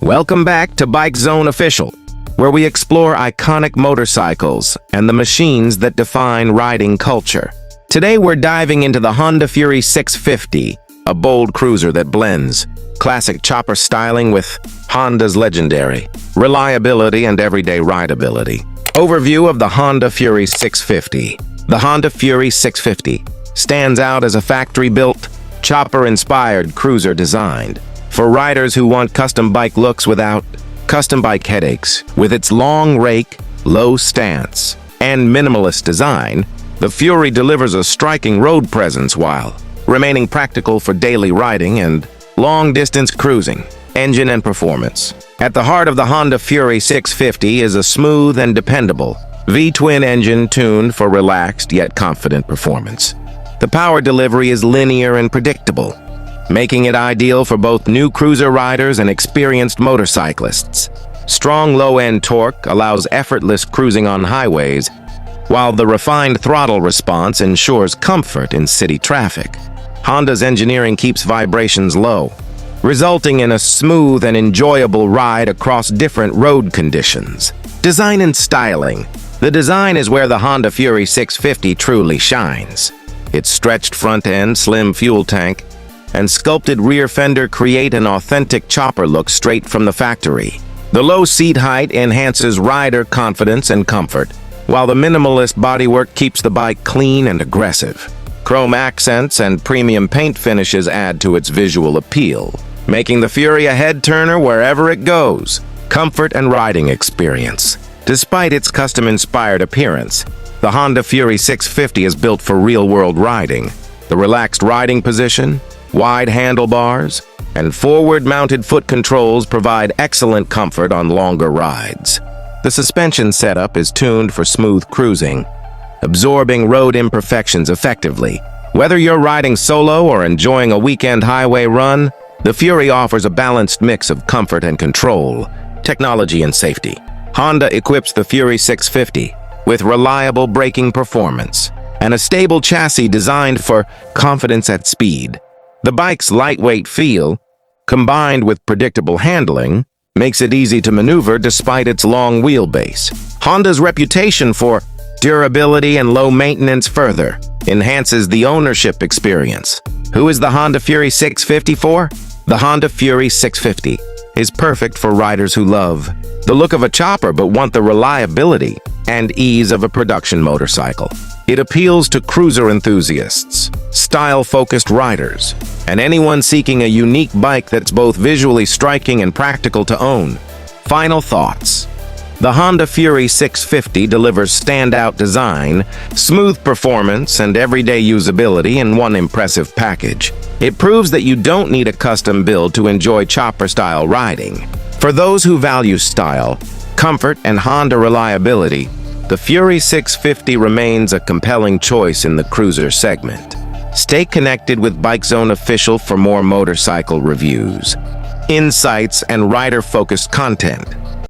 Welcome back to Bike Zone Official, where we explore iconic motorcycles and the machines that define riding culture. Today we're diving into the Honda Fury 650, a bold cruiser that blends classic chopper styling with Honda's legendary reliability and everyday rideability. Overview of the Honda Fury 650. The Honda Fury 650 stands out as a factory-built, chopper-inspired cruiser designed for riders who want custom bike looks without custom bike headaches. With its long rake, low stance, and minimalist design, the Fury delivers a striking road presence while remaining practical for daily riding and long-distance cruising. Engine and performance. At the heart of the Honda Fury 650 is a smooth and dependable V-twin engine tuned for relaxed yet confident performance. The power delivery is linear and predictable, making it ideal for both new cruiser riders and experienced motorcyclists. Strong low-end torque allows effortless cruising on highways, while the refined throttle response ensures comfort in city traffic. Honda's engineering keeps vibrations low, resulting in a smooth and enjoyable ride across different road conditions. Design and styling. The design is where the Honda Fury 650 truly shines. Its stretched front end, slim fuel tank, and sculpted rear fender create an authentic chopper look straight from the factory. The low seat height enhances rider confidence and comfort, while the minimalist bodywork keeps the bike clean and aggressive. Chrome accents and premium paint finishes add to its visual appeal, making the Fury a head-turner wherever it goes. Comfort and riding experience. Despite its custom-inspired appearance, the Honda Fury 650 is built for real-world riding. The relaxed riding position, wide handlebars, and forward-mounted foot controls provide excellent comfort on longer rides. The suspension setup is tuned for smooth cruising, absorbing road imperfections effectively. Whether you're riding solo or enjoying a weekend highway run, the Fury offers a balanced mix of comfort and control, technology and safety. Honda equips the Fury 650 with reliable braking performance and a stable chassis designed for confidence at speed. The bike's lightweight feel, combined with predictable handling, makes it easy to maneuver despite its long wheelbase. Honda's reputation for durability and low maintenance further enhances the ownership experience. Who is the Honda Fury 650 for? The Honda Fury 650 is perfect for riders who love the look of a chopper but want the reliability and ease of a production motorcycle. It appeals to cruiser enthusiasts, style-focused riders, and anyone seeking a unique bike that's both visually striking and practical to own. Final thoughts. The Honda Fury 650 delivers standout design, smooth performance, and everyday usability in one impressive package. It proves that you don't need a custom build to enjoy chopper-style riding. For those who value style, comfort, and Honda reliability, the Fury 650 remains a compelling choice in the cruiser segment. Stay connected with Bike Zone Official for more motorcycle reviews, insights, and rider-focused content.